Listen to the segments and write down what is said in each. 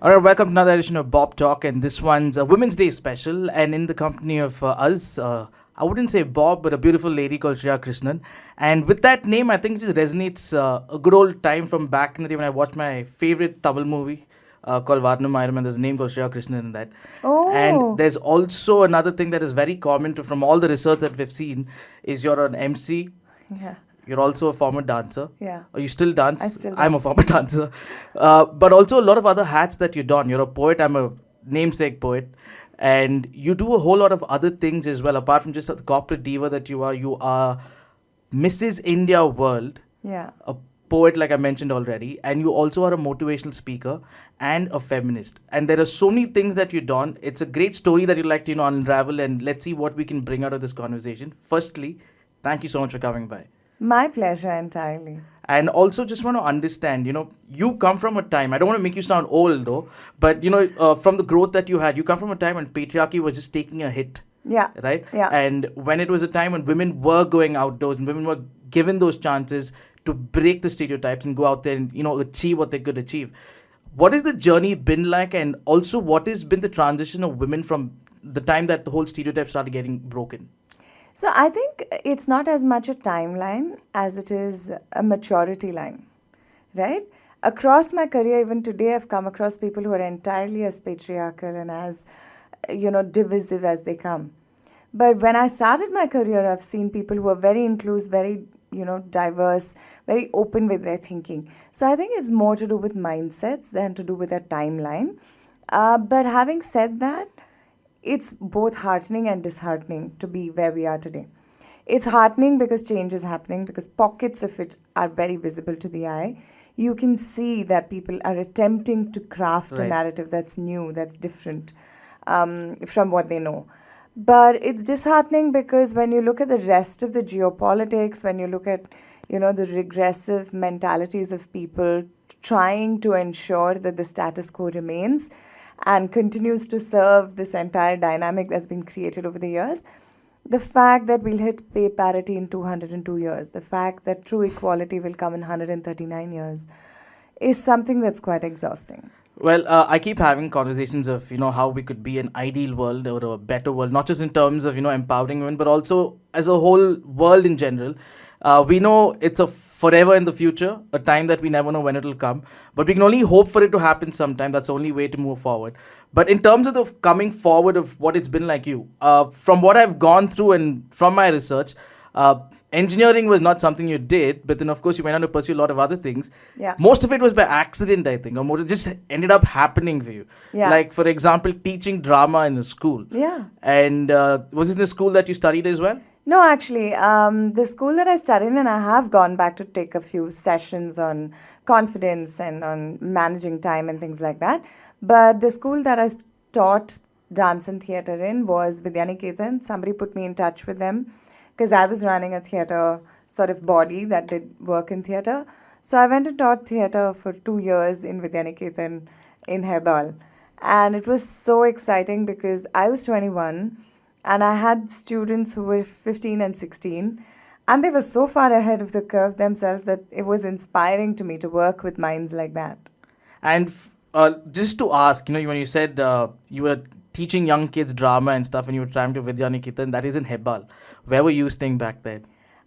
All right, welcome to another edition of Bob Talk, and this one's a Women's Day special. And in the company of us, I wouldn't say Bob, but a beautiful lady called Shreya Krishnan. And with that name, I think it just resonates a good old time from back in the day when I watched my favorite Tamil movie called Varnam Ayram, and there's a name called Shreya Krishnan in that. Oh. And there's also another thing that is very common from all the research that we've seen is you're an MC. Yeah. You're also a former dancer. Yeah. Or you still dance? I still I'm a dance. former dancer. But also a lot of other hats that you don. You're a poet. I'm a namesake poet. And you do a whole lot of other things as well. Apart from just the corporate diva that you are Mrs. India World, Yeah. a poet like I mentioned already. And you also are a motivational speaker and a feminist. And there are so many things that you don. It's a great story that you'd like to unravel. And let's see what we can bring out of this conversation. Firstly, thank you so much for coming by. My pleasure entirely. And also just want to understand, you come from a time, I don't want to make you sound old though, but, from the growth that you had, you come from a time when patriarchy was just taking a hit, Yeah. right? Yeah. And when it was a time when women were going outdoors and women were given those chances to break the stereotypes and go out there and, achieve what they could achieve. What has the journey been like? And also what has been the transition of women from the time that the whole stereotype started getting broken? So I think it's not as much a timeline as it is a maturity line, right? Across my career, even today, I've come across people who are entirely as patriarchal and as, divisive as they come. But when I started my career, I've seen people who are very inclusive, very, diverse, very open with their thinking. So I think it's more to do with mindsets than to do with a timeline. But having said that, it's both heartening and disheartening to be where we are today. It's heartening because change is happening, because pockets of it are very visible to the eye. You can see that people are attempting to craft a Right. narrative that's new, that's different from what they know. But it's disheartening because when you look at the rest of the geopolitics, when you look at, the regressive mentalities of people trying to ensure that the status quo remains, and continues to serve this entire dynamic that's been created over the years. The fact that we'll hit pay parity in 202 years, the fact that true equality will come in 139 years, is something that's quite exhausting. Well, I keep having conversations of, how we could be an ideal world or a better world, not just in terms of, empowering women, but also as a whole world in general. We know it's a forever in the future, a time that we never know when it'll come, but we can only hope for it to happen sometime. That's the only way to move forward. But in terms of the coming forward of what it's been like you, from what I've gone through and from my research, engineering was not something you did, but then of course you went on to pursue a lot of other things. Yeah. Most of it was by accident, I think, or more, it just ended up happening for you. Yeah. Like, for example, teaching drama in a school. Yeah. And was this in the school that you studied as well? No, actually, the school that I studied in, and I have gone back to take a few sessions on confidence and on managing time and things like that. But the school that I taught dance and theatre in was Vidyaniketan. Somebody put me in touch with them because I was running a theatre sort of body that did work in theatre. So I went and taught theatre for 2 years in Vidyaniketan in Hebbal. And it was so exciting because I was 21 and I had students who were 15 and 16. And they were so far ahead of the curve themselves that it was inspiring to me to work with minds like that. And just to ask, when you said you were teaching young kids drama and stuff and you were trying to Vidyaniketan, that is in Hebbal. Where were you staying back then?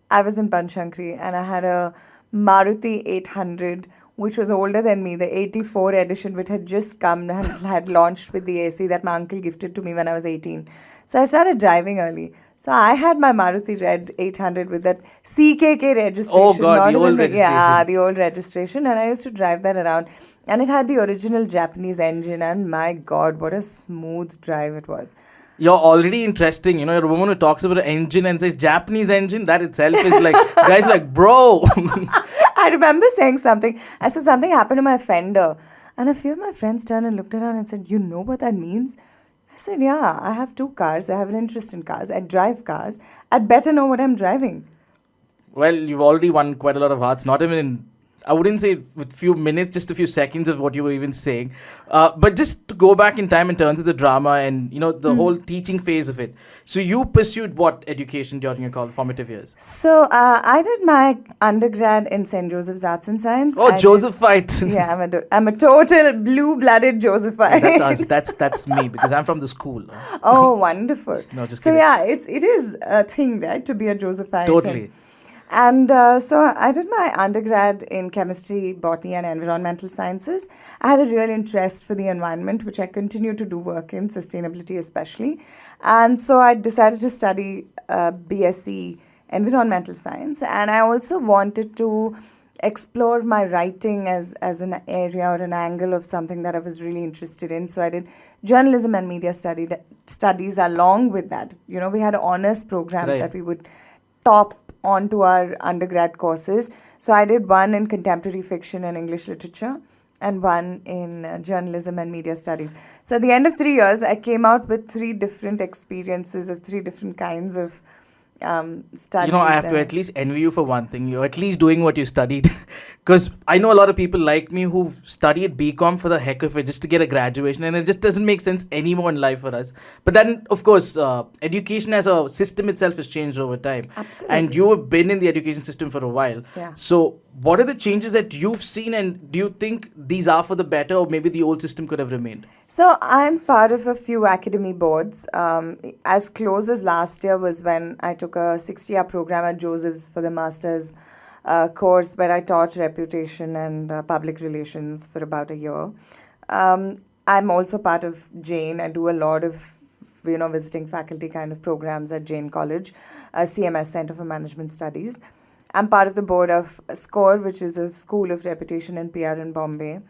I was in Panchankri and I had a Maruti 800, which was older than me, the 84 edition, which had just come and had launched with the AC that my uncle gifted to me when I was 18. So I started driving early. So I had my Maruti Red 800 with that CKK registration. Oh God, not the even old registration. Yeah, the old registration. And I used to drive that around. And it had the original Japanese engine. And my God, what a smooth drive it was. You're already interesting. You're a woman who talks about an engine and says Japanese engine. That itself is like, guys like, bro. I remember saying something. I said something happened to my fender. And a few of my friends turned and looked around and said, you know what that means? I said, yeah, I have 2 cars. I have an interest in cars. I drive cars. I'd better know what I'm driving. Well, you've already won quite a lot of hearts, not even in I wouldn't say with few minutes, just a few seconds of what you were even saying. But just to go back in time in terms of the drama and, the whole teaching phase of it. So you pursued what education during your formative years? So I did my undergrad in St. Joseph's Arts and Science. Oh, Josephite. Yeah, I'm a total blue-blooded Josephite. Yeah, that's us. That's me, because I'm from the school. Oh, wonderful. No, just so kidding. yeah, it is a thing, right, to be a Josephite. Totally. And so I did my undergrad in chemistry, botany, and environmental sciences. I had a real interest for the environment, which I continue to do work in, sustainability especially. And so I decided to study BSc environmental science. And I also wanted to explore my writing as an area or an angle of something that I was really interested in. So I did journalism and media studies along with that. We had honors programs Right. that we would top onto our undergrad courses. So I did one in contemporary fiction and English literature and one in journalism and media studies. So at the end of 3 years, I came out with 3 different experiences of 3 different kinds of studies. I have to at least envy you for one thing. You're at least doing what you studied. Because I know a lot of people like me who studied BCom for the heck of it, just to get a graduation, and it just doesn't make sense anymore in life for us. But then, of course, education as a system itself has changed over time. Absolutely. And you have been in the education system for a while. Yeah. So what are the changes that you've seen, and do you think these are for the better, or maybe the old system could have remained? So I'm part of a few academy boards. As close as last year was when I took a 60-hour program at Joseph's for the master's course, where I taught reputation and public relations for about a year. I'm also part of Jane. I do a lot of visiting faculty kind of programs at Jane College, CMS, Center for Management Studies. I'm part of the board of SCORE, which is a school of reputation and PR in Bombay.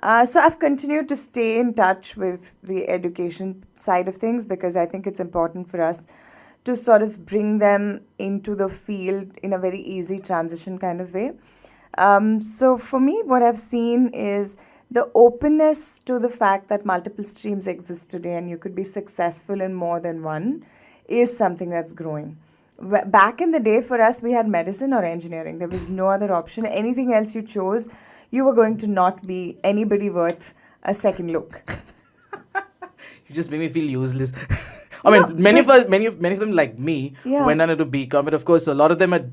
So I've continued to stay in touch with the education side of things, because I think it's important for us to sort of bring them into the field in a very easy transition kind of way. So for me, what I've seen is the openness to the fact that multiple streams exist today and you could be successful in more than one is something that's growing. Back in the day, for us, we had medicine or engineering. There was no other option. Anything else you chose, you were going to not be anybody worth a second look. You just make me feel useless. I mean, many of them like me went on into BCom, but of course, a lot of them are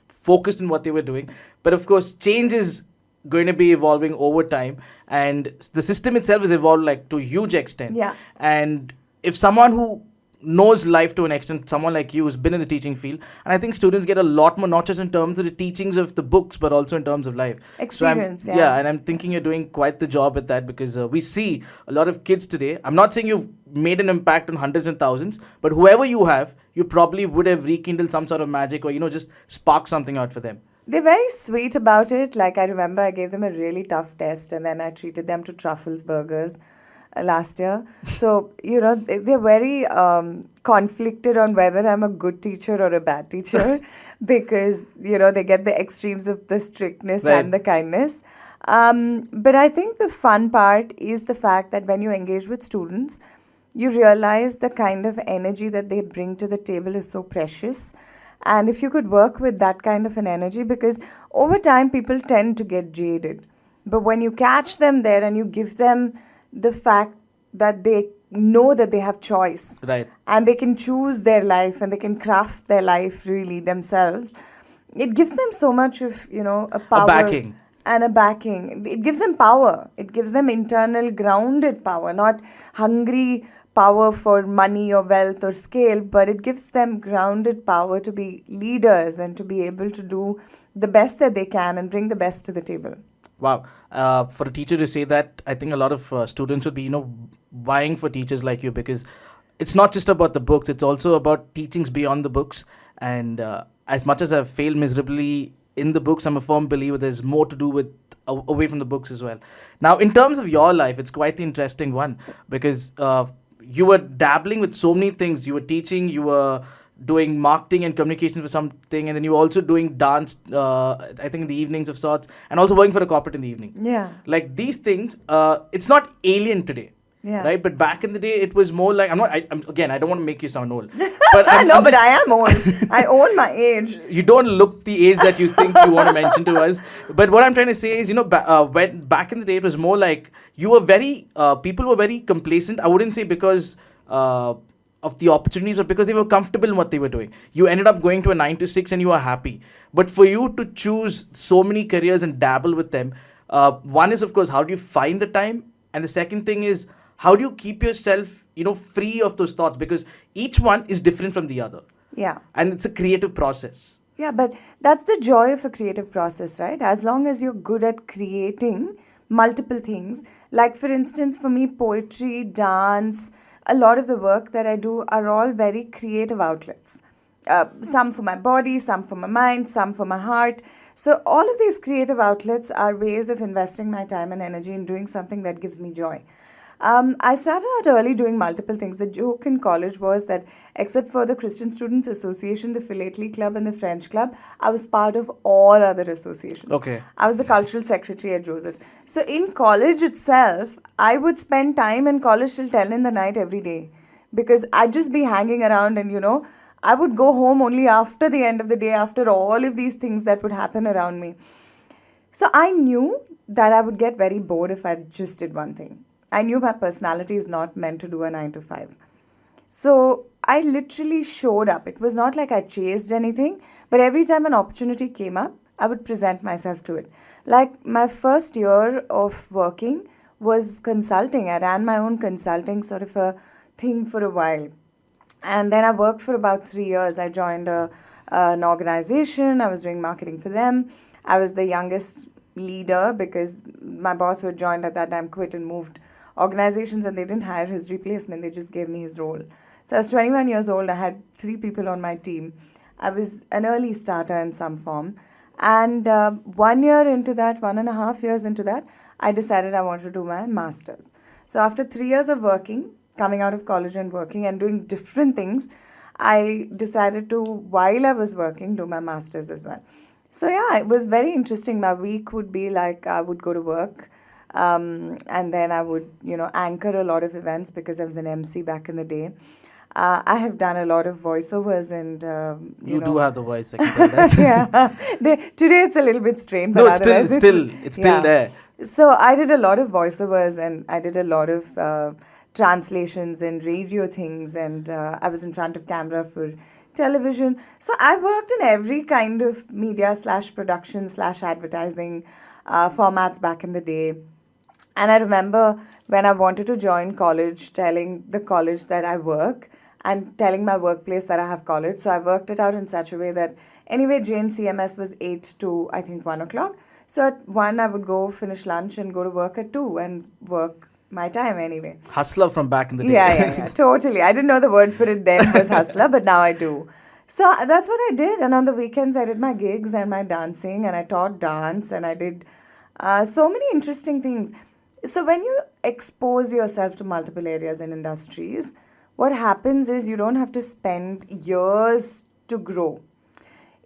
focused on what they were doing. But of course, change is going to be evolving over time, and the system itself is evolved to a huge extent. Yeah. And if someone who knows life to an extent, someone like you who's been in the teaching field, and I think students get a lot more, not just in terms of the teachings of the books, but also in terms of life. Experience, so and I'm thinking you're doing quite the job at that, because we see a lot of kids today. I'm not saying you've made an impact on hundreds and thousands, but whoever you have, you probably would have rekindled some sort of magic, or just spark something out for them. They're very sweet about it. I remember I gave them a really tough test, and then I treated them to truffles burgers last year. So, they're very conflicted on whether I'm a good teacher or a bad teacher because, they get the extremes of the strictness and the kindness. But I think the fun part is the fact that when you engage with students, you realize the kind of energy that they bring to the table is so precious. And if you could work with that kind of an energy, because over time people tend to get jaded. But when you catch them there and you give them the fact that they know that they have choice, right, and they can choose their life and they can craft their life really themselves, it gives them so much of, a power. A backing. And a backing. It gives them power. It gives them internal grounded power, not hungry power for money or wealth or scale, but it gives them grounded power to be leaders and to be able to do the best that they can and bring the best to the table. Wow. For a teacher to say that, I think a lot of students would be, vying for teachers like you, because it's not just about the books, it's also about teachings beyond the books. And as much as I've failed miserably in the books, I'm a firm believer there's more to do with away from the books as well. Now, in terms of your life, it's quite the interesting one, because you were dabbling with so many things. You were teaching, you were doing marketing and communication for something, and then you were also doing dance, I think in the evenings of sorts, and also working for a corporate in the evening. Yeah. These things, it's not alien today. Yeah. right? But back in the day, it was more like, again, I don't want to make you sound old, but No, but I am old. I own my age. You don't look the age that you think you want to mention to us. But what I'm trying to say is, when back in the day, it was more like you were people were very complacent. I wouldn't say because of the opportunities, but because they were comfortable in what they were doing. You ended up going to a 9 to 6 and you are happy. But for you to choose so many careers and dabble with them, one is, of course, how do you find the time? And the second thing is, how do you keep yourself, free of those thoughts? Because each one is different from the other. Yeah. And it's a creative process. Yeah, but that's the joy of a creative process, right? As long as you're good at creating multiple things. Like, for instance, for me, poetry, dance, a lot of the work that I do are all very creative outlets. Some for my body, some for my mind, some for my heart. So all of these creative outlets are ways of investing my time and energy in doing something that gives me joy. I started out early doing multiple things. The joke in college was that, except for the Christian Students Association, the Philately Club, and the French Club, I was part of all other associations. Okay. I was the cultural secretary at Joseph's. So in college itself, I would spend time in college till 10 in the night every day, because I'd just be hanging around, and I would go home only after the end of the day, after all of these things that would happen around me. So I knew that I would get very bored if I just did one thing. I knew my personality is not meant to do a 9 to 5. So I literally showed up. It was not like I chased anything, but every time an opportunity came up, I would present myself to it. Like, my first year of working was consulting. I ran my own consulting sort of a thing for a while. And then I worked for about 3 years. I joined an organization. I was doing marketing for them. I was the youngest leader because my boss who had joined at that time quit and moved organizations, and they didn't hire his replacement. They just gave me his role. So I was 21 years old. I had 3 people on my team. I was an early starter in some form. And 1 year into that, 1.5 years into that, I decided I wanted to do my master's. So after 3 years of working, coming out of college and working and doing different things, I decided to, while I was working, do my master's as well. So yeah, it was very interesting. My week would be like, I would go to work, and then I would, anchor a lot of events because I was an MC back in the day. I have done a lot of voiceovers, and you do have the voice. I can tell that. Yeah, today it's a little bit strained, but no, it's still there. So I did a lot of voiceovers, and I did a lot of translations and radio things, and I was in front of camera for television. So I worked in every kind of media / production / advertising formats back in the day. And I remember when I wanted to join college, telling the college that I work and telling my workplace that I have college. So I worked it out in such a way that, anyway, Jane CMS was 8 to, I think, 1 o'clock. So at 1, I would go finish lunch and go to work at 2 and work my time anyway. Hustler from back in the day. Yeah, totally. I didn't know the word for it then was hustler, but now I do. So that's what I did. And on the weekends, I did my gigs and my dancing, and I taught dance, and I did so many interesting things. So when you expose yourself to multiple areas and industries, what happens is you don't have to spend years to grow.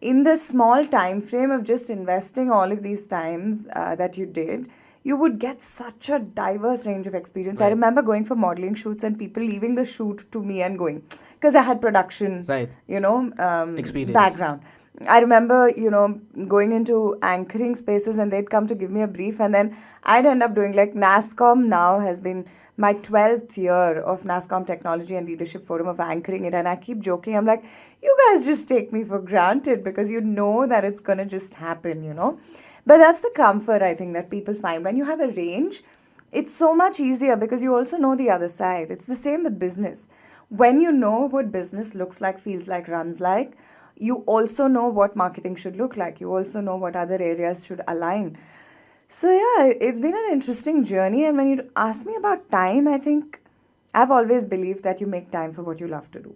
In the small time frame of just investing all of these times that you did, you would get such a diverse range of experience. Right. I remember going for modeling shoots and people leaving the shoot to me and going, because I had production, right. Experience. Background. I remember, going into anchoring spaces, and they'd come to give me a brief, and then I'd end up doing, like, NASSCOM now has been my 12th year of NASSCOM Technology and Leadership Forum of anchoring it, and I keep joking. I'm like, you guys just take me for granted because you know that it's going to just happen, But that's the comfort, I think, that people find. When you have a range, it's so much easier because you also know the other side. It's the same with business. When you know what business looks like, feels like, runs like, you also know what marketing should look like. You also know what other areas should align. So yeah, it's been an interesting journey. And when you ask me about time, I think I've always believed that you make time for what you love to do.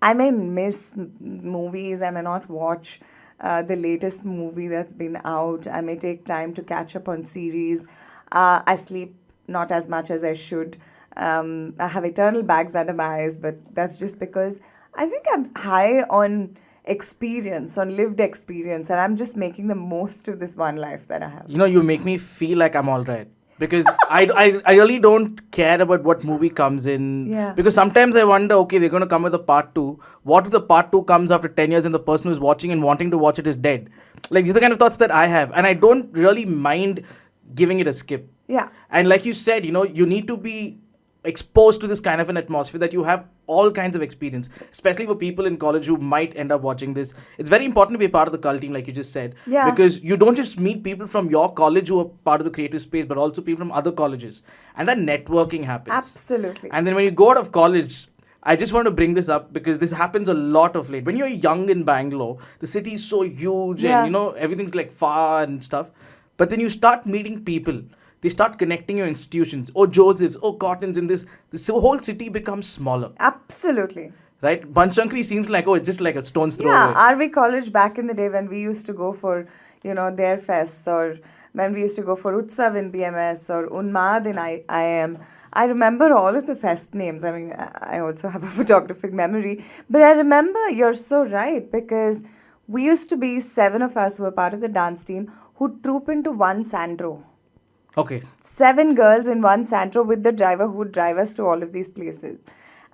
I may miss movies. I may not watch the latest movie that's been out. I may take time to catch up on series. I sleep not as much as I should. I have eternal bags under my eyes, but that's just because I think I'm high on experience, on lived experience, and I'm just making the most of this one life that I have. You make me feel like I'm all right. because I really don't care about what movie comes in. Yeah. Because sometimes I wonder, okay, they're going to come with a part 2. What if the part 2 comes after 10 years and the person who's watching and wanting to watch it is dead? Like, these are the kind of thoughts that I have. And I don't really mind giving it a skip. Yeah. And like you said, you need to be exposed to this kind of an atmosphere that you have all kinds of experience, especially for people in college who might end up watching this. It's very important to be a part of the cult team, like you just said, Yeah. because you don't just meet people from your college who are part of the creative space, but also people from other colleges, and that networking happens. Absolutely. And then when you go out of college, I just want to bring this up because this happens a lot of late. When you're young in Bangalore, the city is so huge, Yeah. and everything's like far and stuff. But then you start meeting people. They start connecting your institutions. Oh, Joseph's, oh, Cotton's, in this whole city becomes smaller. Absolutely. Right? Banchankri seems like, it's just like a stone's throw Yeah, away. RV College back in the day when we used to go for, their fests, or when we used to go for Utsav in BMS or Unmad in IIM. I remember all of the fest names. I mean, I also have a photographic memory. But I remember, you're so right, because we used to be 7 of us who were part of the dance team who troop into one Sandro. Okay. 7 girls in one Sandro with the driver who would drive us to all of these places.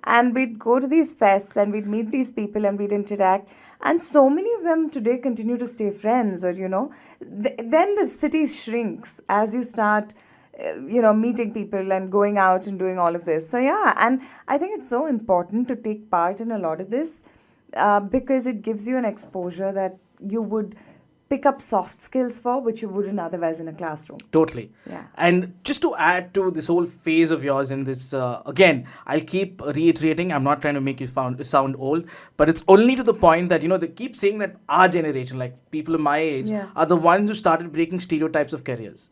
And we'd go to these fests and we'd meet these people and we'd interact. And so many of them today continue to stay friends, or, then the city shrinks as you start, meeting people and going out and doing all of this. So, yeah, and I think it's so important to take part in a lot of this because it gives you an exposure that you would pick up soft skills for, which you wouldn't otherwise in a classroom. Totally. Yeah. And just to add to this whole phase of yours in this, again, I'll keep reiterating, I'm not trying to make you sound old, but it's only to the point that, they keep saying that our generation, like people of my age, Yeah. are the ones who started breaking stereotypes of careers.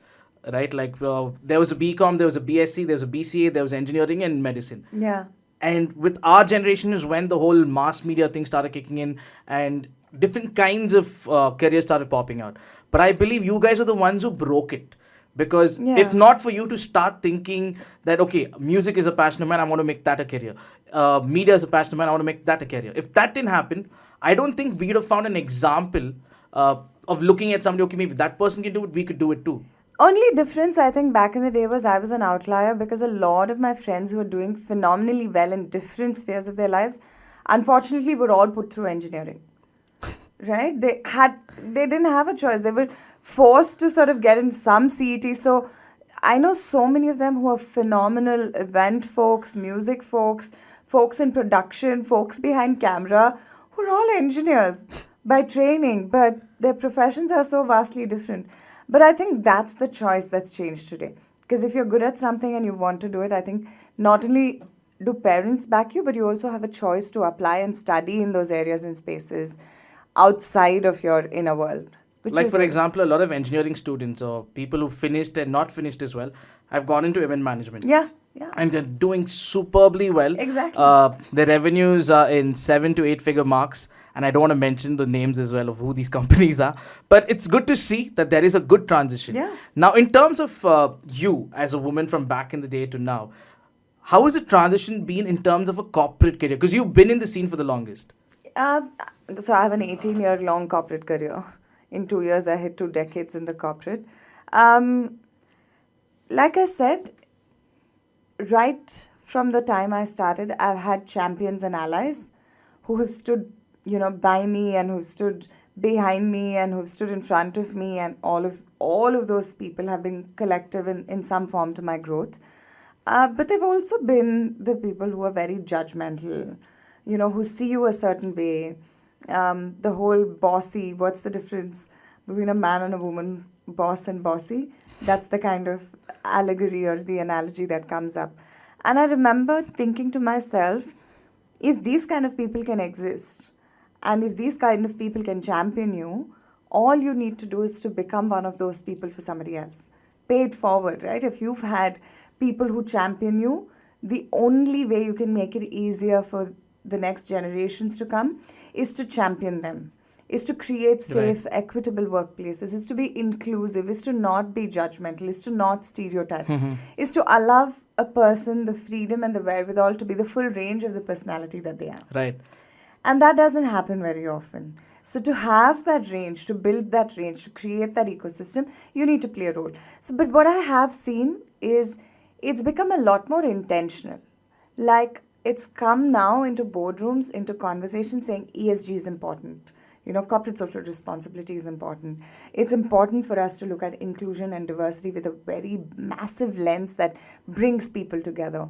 Right? Like there was a BCom, there was a BSc, there was a BCA, there was engineering and medicine. Yeah. And with our generation is when the whole mass media thing started kicking in and different kinds of careers started popping out. But I believe you guys are the ones who broke it. Because Yeah. if not for you to start thinking that, okay, music is a passion of mine, I want to make that a career. Media is a passion of mine, I want to make that a career. If that didn't happen, I don't think we would have found an example of looking at somebody, okay, maybe that person can do it, we could do it too. Only difference, I think, back in the day was I was an outlier because a lot of my friends who were doing phenomenally well in different spheres of their lives, unfortunately, were all put through engineering. Right? They didn't have a choice. They were forced to sort of get in some CET. So I know so many of them who are phenomenal event folks, music folks, folks in production, folks behind camera, who are all engineers by training, but their professions are so vastly different. But I think that's the choice that's changed today. Because if you're good at something and you want to do it, I think not only do parents back you, but you also have a choice to apply and study in those areas and spaces outside of your inner world. Like, for example, a lot of engineering students or people who finished and not finished as well have gone into event management. Yeah. And they're doing superbly well. Exactly. Their revenues are in 7 to 8 figure marks. And I don't want to mention the names as well of who these companies are. But it's good to see that there is a good transition. Yeah. Now, in terms of you as a woman from back in the day to now, how has the transition been in terms of a corporate career? Because you've been in the scene for the longest. So I have an 18-year-long corporate career. In 2 years, I hit 2 decades in the corporate. Like I said, right from the time I started, I've had champions and allies who have stood, by me and who've stood behind me and who've stood in front of me, and all of those people have been collective in some form to my growth. But they've also been the people who are very judgmental, who see you a certain way. The whole bossy, what's the difference between a man and a woman, boss and bossy? That's the kind of allegory or the analogy that comes up. And I remember thinking to myself, if these kind of people can exist, and if these kind of people can champion you, all you need to do is to become one of those people for somebody else. Pay it forward, right? If you've had people who champion you, the only way you can make it easier for the next generations to come is to champion them, is to create safe, equitable workplaces, is to be inclusive, is to not be judgmental, is to not stereotype, is to allow a person the freedom and the wherewithal to be the full range of the personality that they are. Right. And that doesn't happen very often. So to have that range, to build that range, to create that ecosystem, you need to play a role. So, but what I have seen is it's become a lot more intentional. Like it's come now into boardrooms, into conversations saying ESG is important. Corporate social responsibility is important. It's important for us to look at inclusion and diversity with a very massive lens that brings people together.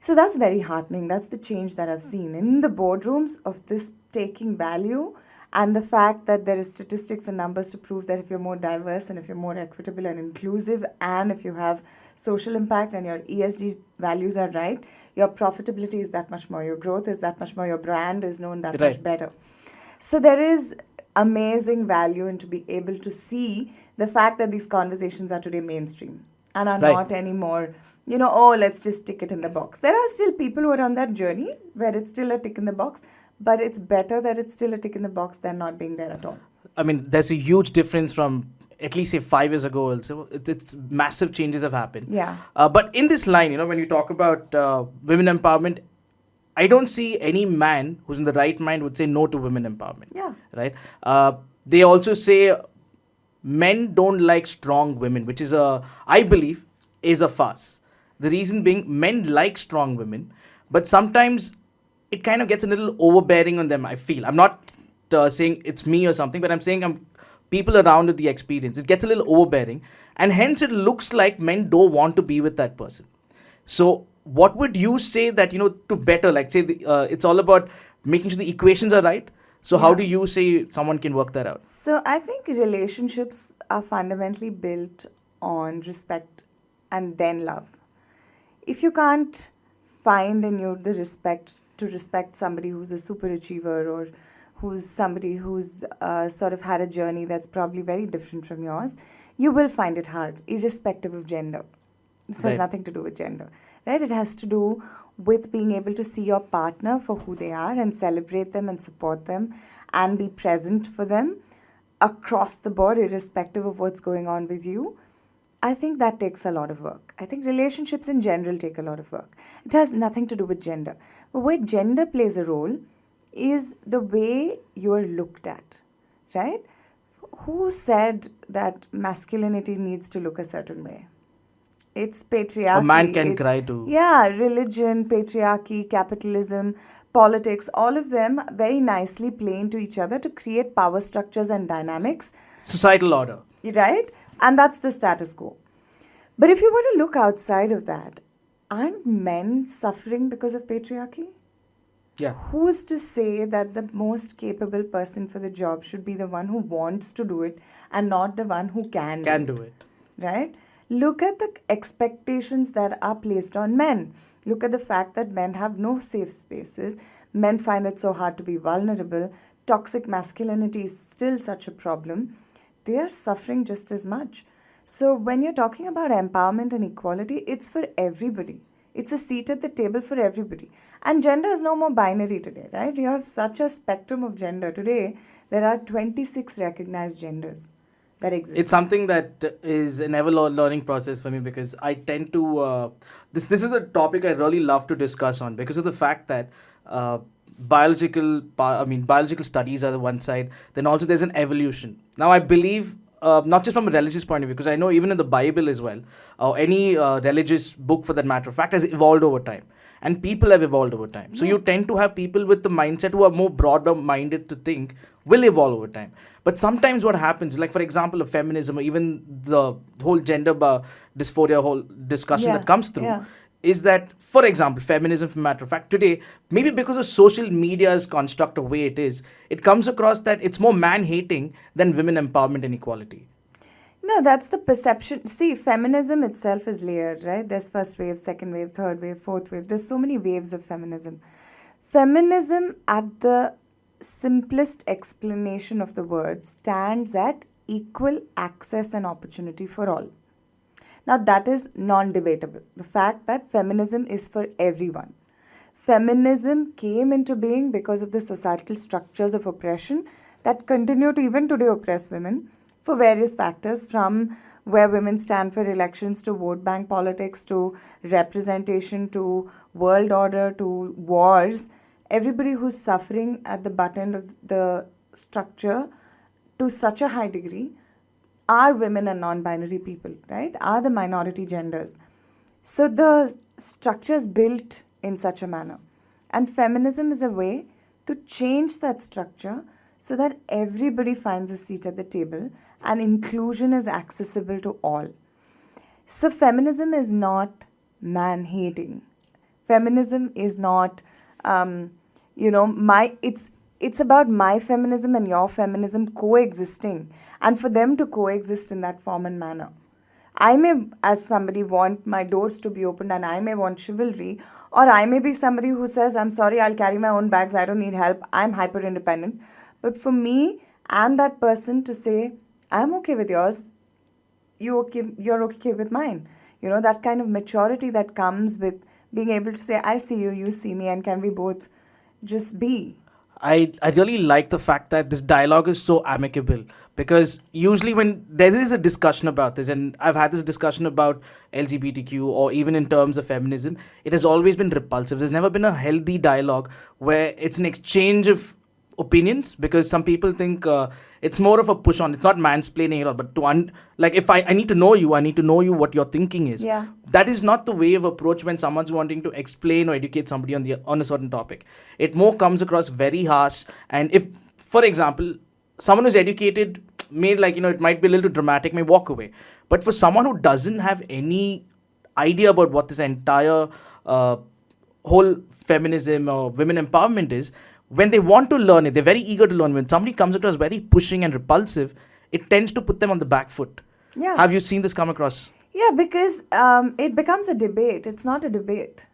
So that's very heartening. That's the change that I've seen in the boardrooms of this taking value, and the fact that there is statistics and numbers to prove that if you're more diverse and if you're more equitable and inclusive and if you have social impact and your ESG values are right, your profitability is that much more, your growth is that much more, your brand is known that much better. So there is amazing value in to be able to see the fact that these conversations are today mainstream and are not anymore, let's just tick it in the box. There are still people who are on that journey where it's still a tick in the box, but it's better that it's still a tick in the box than not being there at all. I mean, there's a huge difference from at least say 5 years ago also. It's massive changes have happened. Yeah. But in this line, when you talk about women empowerment, I don't see any man who's in the right mind would say no to women empowerment. Yeah. Right? They also say men don't like strong women, which is I believe, is a farce. The reason being, men like strong women, but sometimes it kind of gets a little overbearing on them, I feel. I'm not saying it's me or something, but I'm saying people around with the experience. It gets a little overbearing, and hence it looks like men don't want to be with that person. So what would you say that, to better, like say, it's all about making sure the equations are right. So how do you say someone can work that out? So I think relationships are fundamentally built on respect and then love. If you can't find in you the respect to respect somebody who's a super achiever or who's somebody who's sort of had a journey that's probably very different from yours, you will find it hard, irrespective of gender. This has nothing to do with gender, right? It has to do with being able to see your partner for who they are and celebrate them and support them and be present for them across the board, irrespective of what's going on with you. I think that takes a lot of work. I think relationships in general take a lot of work. It has nothing to do with gender. But where gender plays a role is the way you are looked at, right? Who said that masculinity needs to look a certain way? It's patriarchy. A man can cry too. Yeah, religion, patriarchy, capitalism, politics, all of them very nicely play into each other to create power structures and dynamics. Societal order. Right? And that's the status quo. But if you were to look outside of that, aren't men suffering because of patriarchy? Yeah. Who's to say that the most capable person for the job should be the one who wants to do it and not the one who can do it? Right? Look at the expectations that are placed on men. Look at the fact that men have no safe spaces. Men find it so hard to be vulnerable. Toxic masculinity is still such a problem. They are suffering just as much. So when you're talking about empowerment and equality, it's for everybody. It's a seat at the table for everybody. And gender is no more binary today, right? You have such a spectrum of gender. Today, there are 26 recognized genders that exist. It's something that is an ever-learning process for me, because I tend to... This is a topic I really love to discuss on, because of the fact that biological studies are the one side, then also there's an evolution. Now I believe, not just from a religious point of view, because I know even in the Bible as well, or any religious book for that matter of fact, has evolved over time. And people have evolved over time. So you tend to have people with the mindset who are more broader minded to think will evolve over time. But sometimes what happens, like for example, of feminism or even the whole gender dysphoria whole discussion that comes through, is that, for example, feminism, for matter of fact, today, maybe because of social media's construct the way it comes across that it's more man-hating than women empowerment and equality. No, that's the perception. See, feminism itself is layered, right? There's first wave, second wave, third wave, fourth wave. There's so many waves of feminism. Feminism, at the simplest explanation of the word, stands at equal access and opportunity for all. Now, that is non-debatable. The fact that feminism is for everyone. Feminism came into being because of the societal structures of oppression that continue to even today oppress women for various factors, from where women stand for elections to vote bank politics to representation to world order to wars. everybody who's suffering at the butt end of the structure to such a high degree are women and non-binary people, right? Are the minority genders. So the structure is built in such a manner. And feminism is a way to change that structure so that everybody finds a seat at the table and inclusion is accessible to all. So feminism is not man-hating. Feminism is not, it's about my feminism and your feminism coexisting, and for them to coexist in that form and manner. I may, as somebody, want my doors to be opened and I may want chivalry, or I may be somebody who says, I'm sorry, I'll carry my own bags, I don't need help, I'm hyper independent. But for me and that person to say, I'm okay with yours, you're okay with mine. That kind of maturity that comes with being able to say, I see you, you see me, and can we both just be? I really like the fact that this dialogue is so amicable, because usually when there is a discussion about this, and I've had this discussion about LGBTQ or even in terms of feminism, it has always been repulsive. There's never been a healthy dialogue where it's an exchange of opinions, because some people think it's more of a push on. It's not mansplaining at all, but like if I need to know you, I need to know you what your thinking is. Yeah. That is not the way of approach when someone's wanting to explain or educate somebody on a certain topic. It more comes across very harsh. And if, for example, someone who's educated may, like, it might be a little dramatic, may walk away. But for someone who doesn't have any idea about what this entire whole feminism or women empowerment is, when they want to learn it, they're very eager to learn. When somebody comes across very pushing and repulsive, it tends to put them on the back foot. Yeah. Have you seen this come across? Yeah, because it becomes a debate. It's not a debate.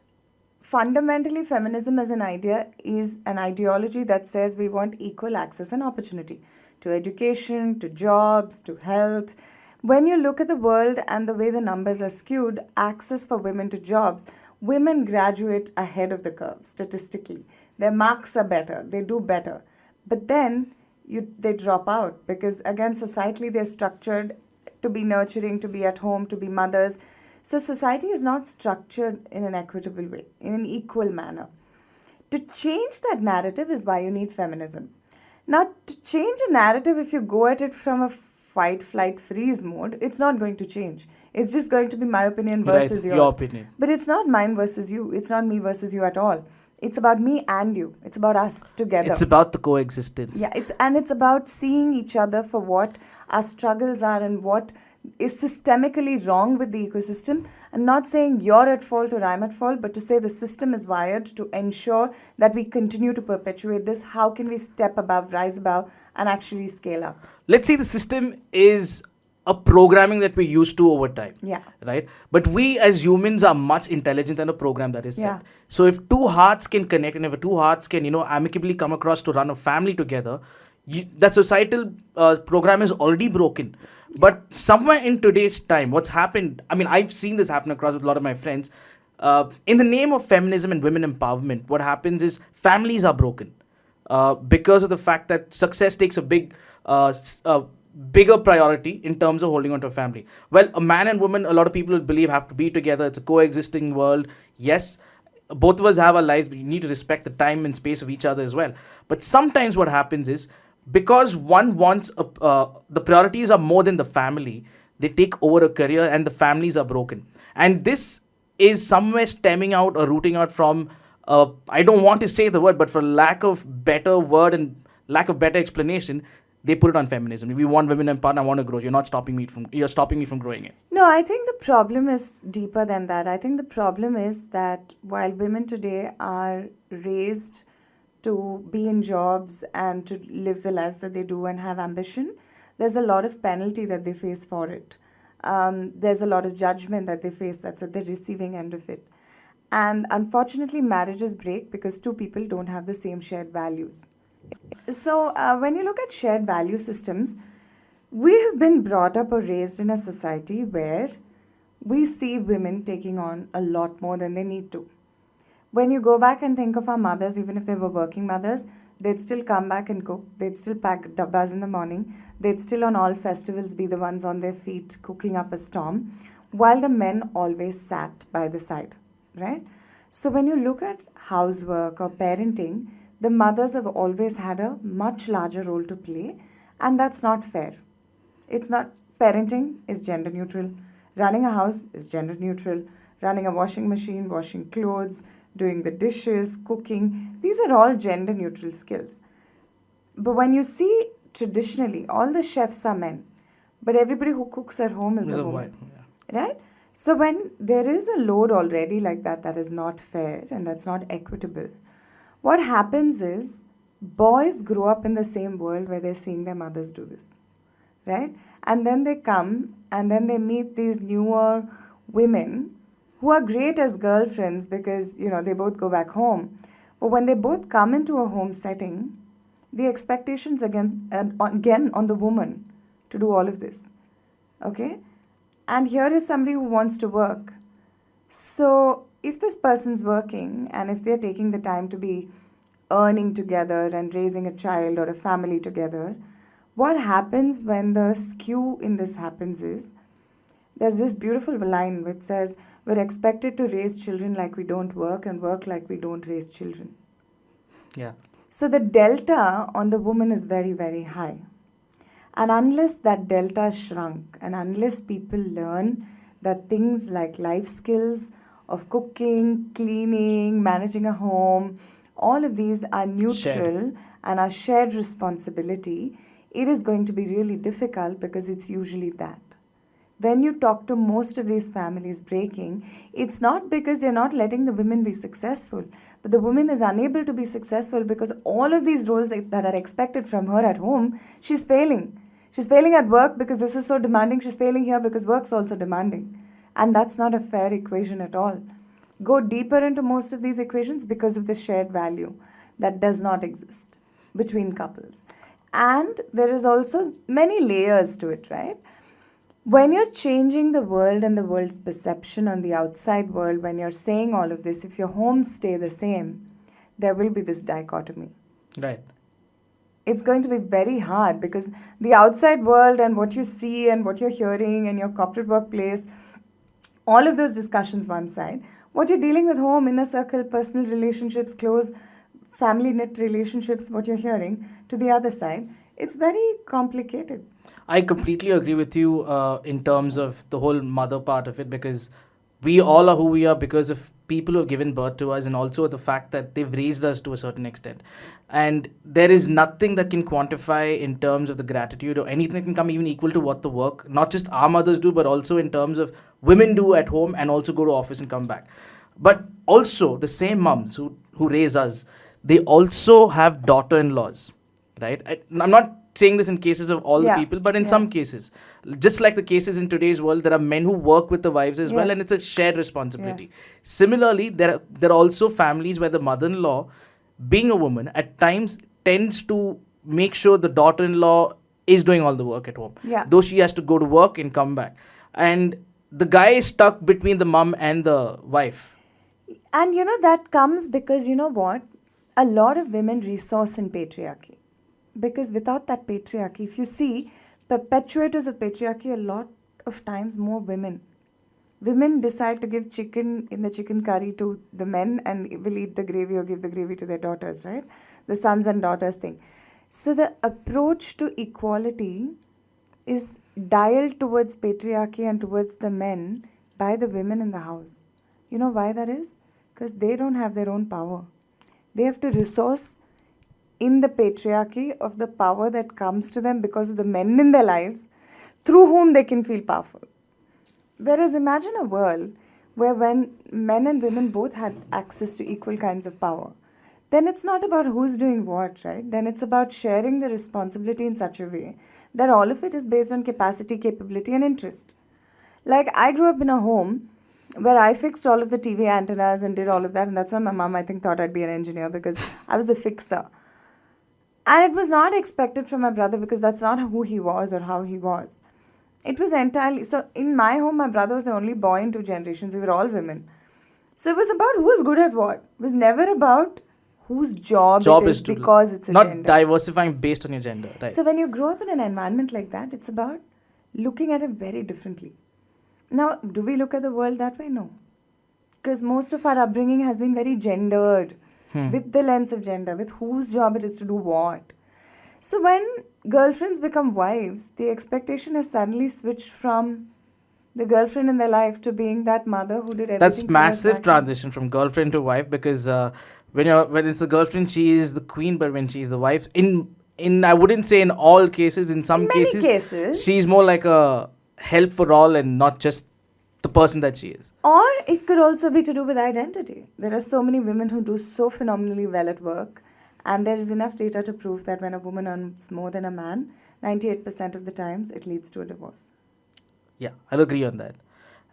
Fundamentally, feminism as an idea is an ideology that says we want equal access and opportunity to education, to jobs, to health. When you look at the world and the way the numbers are skewed, access for women to jobs, women graduate ahead of the curve statistically. Their marks are better, they do better. But then they drop out because, again, societally they're structured to be nurturing, to be at home, to be mothers. So society is not structured in an equitable way, in an equal manner. To change that narrative is why you need feminism. Now, to change a narrative, if you go at it from a fight, flight, freeze mode, it's not going to change. It's just going to be my opinion versus yours. Your opinion. But it's not mine versus you. It's not me versus you at all. It's about me and you. It's about us together. It's about the coexistence. Yeah, it's about seeing each other for what our struggles are and what is systemically wrong with the ecosystem, and not saying you're at fault or I'm at fault, but to say the system is wired to ensure that we continue to perpetuate this. How can we step above, rise above, and actually scale up? Let's say the system is a programming that we're used to over time. Yeah. Right? But we as humans are much intelligent than a program that is set. Yeah. So if two hearts can connect, and if two hearts can, amicably come across to run a family together, that societal program is already broken. But somewhere in today's time, what's happened, I've seen this happen across with a lot of my friends. In the name of feminism and women empowerment, what happens is families are broken because of the fact that success takes a bigger priority in terms of holding on to a family. Well, a man and woman, a lot of people believe, have to be together. It's a coexisting world. Yes, both of us have our lives, but you need to respect the time and space of each other as well. But sometimes what happens is, because one wants the priorities are more than the family, they take over a career and the families are broken. And this is somewhere stemming out or rooting out from, I don't want to say the word, but for lack of better word and lack of better explanation, they put it on feminism. We want women empowered, I want to grow. You're stopping me from growing it. No, I think the problem is deeper than that. I think the problem is that while women today are raised to be in jobs and to live the lives that they do and have ambition, there's a lot of penalty that they face for it. There's a lot of judgment that they face that's at the receiving end of it. And unfortunately, marriages break because two people don't have the same shared values. So when you look at shared value systems, we have been brought up or raised in a society where we see women taking on a lot more than they need to. When you go back and think of our mothers, even if they were working mothers, they'd still come back and cook. They'd still pack dabbas in the morning. They'd still on all festivals be the ones on their feet cooking up a storm, while the men always sat by the side, right? So when you look at housework or parenting, the mothers have always had a much larger role to play, and that's not fair. It's not. Parenting is gender neutral. Running a house is gender neutral. Running a washing machine, washing clothes, doing the dishes, cooking, these are all gender neutral skills. But when you see traditionally, all the chefs are men, but everybody who cooks at home is Is a a woman. wife, yeah. Right? So when there is a load already like that, that is not fair and that's not equitable, what happens is boys grow up in the same world where they're seeing their mothers do this. Right? And then they come and then they meet these newer women who are great as girlfriends because, they both go back home. But when they both come into a home setting, the expectations again on the woman to do all of this. Okay? And here is somebody who wants to work. So if this person's working and if they're taking the time to be earning together and raising a child or a family together, what happens when the skew in this happens is there's this beautiful line which says, we're expected to raise children like we don't work and work like we don't raise children. Yeah. So the delta on the woman is very, very high. And unless that delta shrunk and unless people learn that things like life skills of cooking, cleaning, managing a home, all of these are neutral and are shared responsibility, it is going to be really difficult because it's usually that. When you talk to most of these families breaking, it's not because they're not letting the women be successful, but the woman is unable to be successful because all of these roles that are expected from her at home, she's failing. She's failing at work because this is so demanding. She's failing here because work's also demanding. And that's not a fair equation at all. Go deeper into most of these equations because of the shared value that does not exist between couples. And there is also many layers to it, right? When you're changing the world and the world's perception on the outside world, when you're saying all of this, if your homes stay the same, there will be this dichotomy. Right. It's going to be very hard because the outside world and what you see and what you're hearing in your corporate workplace, all of those discussions one side. What you're dealing with home, inner circle, personal relationships, close family knit relationships, what you're hearing to the other side, it's very complicated. I completely agree with you in terms of the whole mother part of it, because we all are who we are because of people who have given birth to us, and also the fact that they've raised us to a certain extent. And there is nothing that can quantify in terms of the gratitude or anything that can come even equal to what the work, not just our mothers do, but also in terms of women do at home and also go to office and come back. But also the same moms who raise us, they also have daughter-in-laws, right? I'm not saying this in cases of all the people, but in some cases, just like the cases in today's world, there are men who work with the wives as well, and it's a shared responsibility. Similarly, there are also families where the mother-in-law, being a woman, at times tends to make sure the daughter-in-law is doing all the work at home, though she has to go to work and come back, and the guy is stuck between the mom and the wife. And that comes because what, a lot of women resource in patriarchy. Because without that patriarchy, if you see, perpetuators of patriarchy, a lot of times more women. Women decide to give chicken in the chicken curry to the men and will eat the gravy or give the gravy to their daughters, right? The sons and daughters thing. So the approach to equality is dialed towards patriarchy and towards the men by the women in the house. You know why that is? Because they don't have their own power. They have to resource in the patriarchy of the power that comes to them because of the men in their lives through whom they can feel powerful. Whereas imagine a world where when men and women both had access to equal kinds of power, then it's not about who's doing what, right? Then it's about sharing the responsibility in such a way that all of it is based on capacity, capability, and interest. Like, I grew up in a home where I fixed all of the TV antennas and did all of that, and that's why my mom, I think, thought I'd be an engineer because I was the fixer. And it was not expected from my brother because that's not who he was or how he was. It was entirely... So in my home, my brother was the only boy in 2 generations. We were all women. So it was about who's good at what. It was never about whose job it is because it's a not gender. Diversifying based on your gender, right? So when you grow up in an environment like that, it's about looking at it very differently. Now, do we look at the world that way? No. because most of our upbringing has been very gendered, with the lens of gender, with whose job it is to do what. So when girlfriends become wives, the expectation has suddenly switched from the girlfriend in their life to being that mother who did everything. That's from her massive start. transition from girlfriend to wife, because when it's the girlfriend, she is the queen, but when she's the wife, in I wouldn't say in all cases, in some In many cases. she's more like a help for all and not just the person that she is. Or it could also be to do with identity. There are so many women who do so phenomenally well at work, and there is enough data to prove that when a woman earns more than a man, 98% of the times it leads to a divorce. Yeah, I'll agree on that.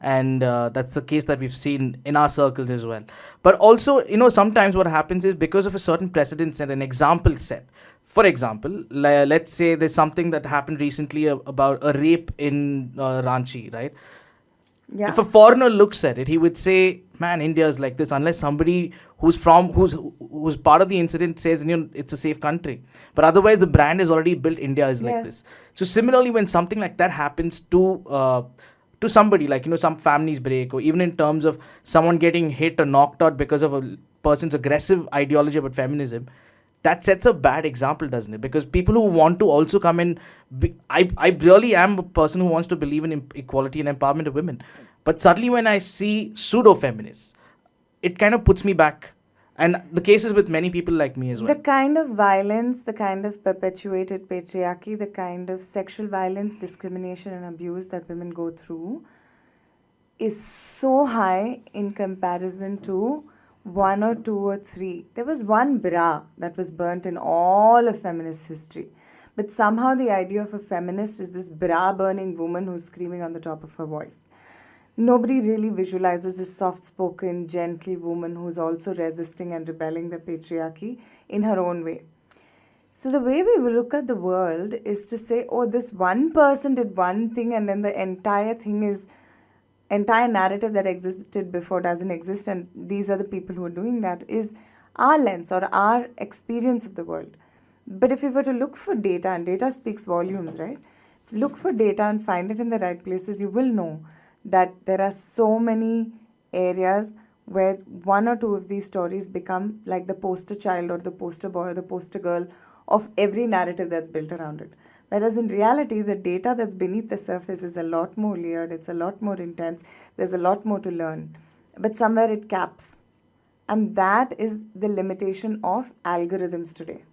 And that's the case that we've seen in our circles as well. But also, sometimes what happens is because of a certain precedence and an example set. For example, let's say there's something that happened recently about a rape in Ranchi, right? Yeah. If a foreigner looks at it, he would say, "Man, India is like this." Unless somebody who's part of the incident says, it's a safe country. But otherwise, the brand is already built. India is like Yes. this. So similarly, when something like that happens to somebody, like some families break, or even in terms of someone getting hit or knocked out because of a person's aggressive ideology about feminism, that sets a bad example, doesn't it? Because people who want to also come in, I really am a person who wants to believe in equality and empowerment of women. But suddenly when I see pseudo feminists, it kind of puts me back. And the case is with many people like me as well. The kind of violence, the kind of perpetuated patriarchy, the kind of sexual violence, discrimination, and abuse that women go through is so high in comparison to one or two or three. There was one bra that was burnt in all of feminist history. But somehow the idea of a feminist is this bra burning woman who's screaming on the top of her voice. Nobody really visualizes this soft-spoken, gentle woman who's also resisting and rebelling the patriarchy in her own way. So the way we will look at the world is to say, oh, this one person did one thing and then the entire narrative that existed before doesn't exist, and these are the people who are doing that, is our lens or our experience of the world. But if we were to look for data, and data speaks volumes, right? If you look for data and find it in the right places, you will know that there are so many areas where one or two of these stories become like the poster child or the poster boy or the poster girl of every narrative that's built around it. Whereas in reality, the data that's beneath the surface is a lot more layered, it's a lot more intense, there's a lot more to learn. But somewhere it caps. And that is the limitation of algorithms today.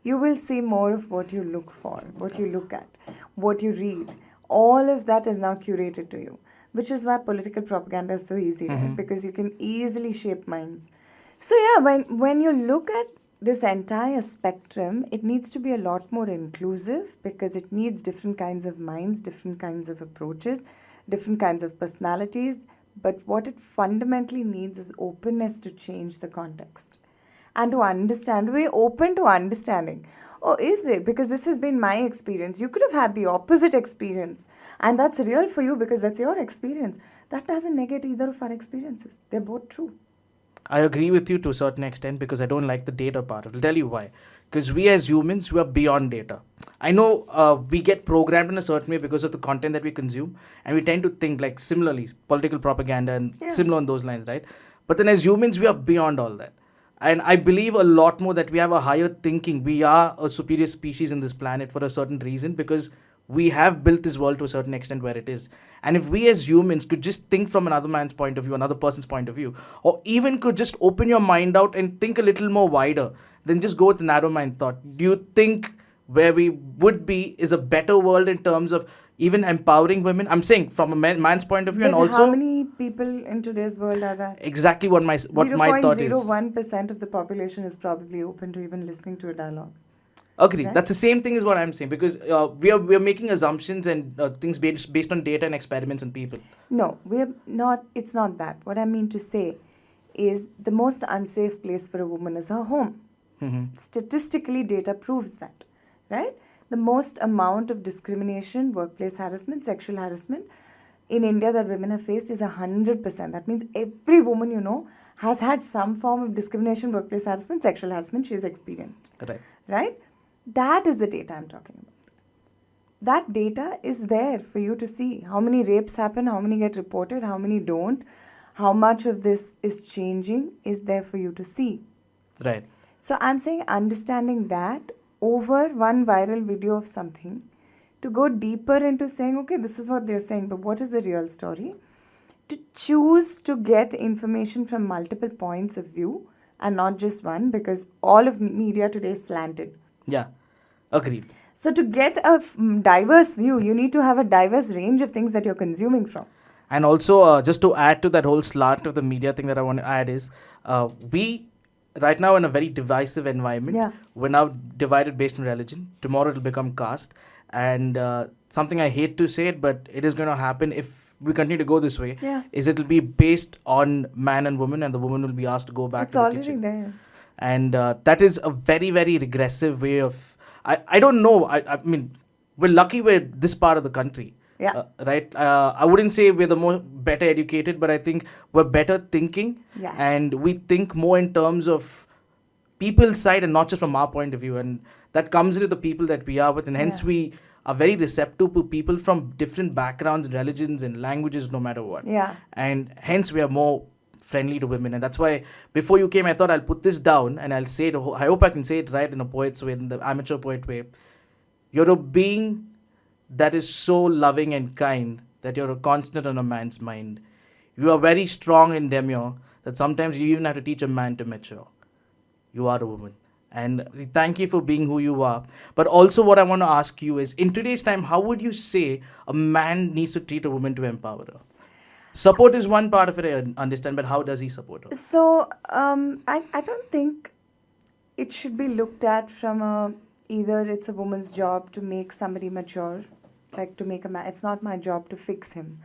You will see more of what you look for, what you look at, what you read. All of that is now curated to you, which is why political propaganda is so easy, right? Because you can easily shape minds. So yeah, when you look at this entire spectrum, it needs to be a lot more inclusive because it needs different kinds of minds, different kinds of approaches, different kinds of personalities. But what it fundamentally needs is openness to change the context and to understand. We're open to understanding. Oh, is it? Because this has been my experience. You could have had the opposite experience, and that's real for you because that's your experience. That doesn't negate either of our experiences. They're both true. I agree with you to a certain extent because I don't like the data part. I'll tell you why. Because we as humans, we are beyond data. I know we get programmed in a certain way because of the content that we consume, and we tend to think like similarly, political propaganda and similar on those lines, right? But then as humans, we are beyond all that. And I believe a lot more that we have a higher thinking. We are a superior species in this planet for a certain reason because we have built this world to a certain extent where it is. And if we as humans could just think from another man's point of view, another person's point of view, or even could just open your mind out and think a little more wider than just go with narrow mind thought, do you think where we would be is a better world in terms of even empowering women? I'm saying from a man's point of view, and also how many people in today's world are that? Exactly what my thought is. 0.01% of the population is probably open to even listening to a dialogue. Agree. Right? That's the same thing as what I'm saying because we are making assumptions and things based on data and experiments and people. No, we're not. It's not that. What I mean to say is the most unsafe place for a woman is her home. Statistically, data proves that, right? The most amount of discrimination, workplace harassment, sexual harassment in India that women have faced is 100%. That means every woman you know has had some form of discrimination, workplace harassment, sexual harassment she has experienced. Right? That is the data I'm talking about. That data is there for you to see. How many rapes happen, how many get reported, how many don't, How much of this is changing is there for you to see. Right. So I'm saying understanding that over one viral video of something, to go deeper into saying, okay, this is what they're saying, but what is the real story? To choose to get information from multiple points of view and not just one, because all of media today is slanted. Yeah. Agreed. So to get a diverse view, you need to have a diverse range of things that you're consuming from. And also, just to add to that whole slant of the media thing that I want to add is, we right now in a very divisive environment. Yeah. We're now divided based on religion. Tomorrow it'll become caste, and something I hate to say it, but it is going to happen if we continue to go this way. Yeah. Is it'll be based on man and woman, and the woman will be asked to go back It's to the already kitchen. there. And that is a very, very regressive way of. I don't know. I mean, we're lucky we're this part of the country. Yeah. Right. I wouldn't say we're the more better educated, but I think we're better thinking, Yeah. and we think more in terms of people's side and not just from our point of view, and that comes into the people that we are with, and hence Yeah. we are very receptive to people from different backgrounds and religions and languages, no matter what. Yeah. And hence we are more friendly to women, and that's why before you came I thought I'll put this down and I'll say it. I hope I can say it right in a poet's way, in the amateur poet way. You're a being that is so loving and kind that you're a constant on a man's mind. You are very strong and demure that sometimes you even have to teach a man to mature. You are a woman. And we thank you for being who you are. But also, what I want to ask you is, in today's time, how would you say a man needs to treat a woman to empower her? Support is one part of it, I understand, but how does he support her? So I don't think it should be looked at from either it's a woman's job to make somebody mature, like to make a man. It's not my job to fix him,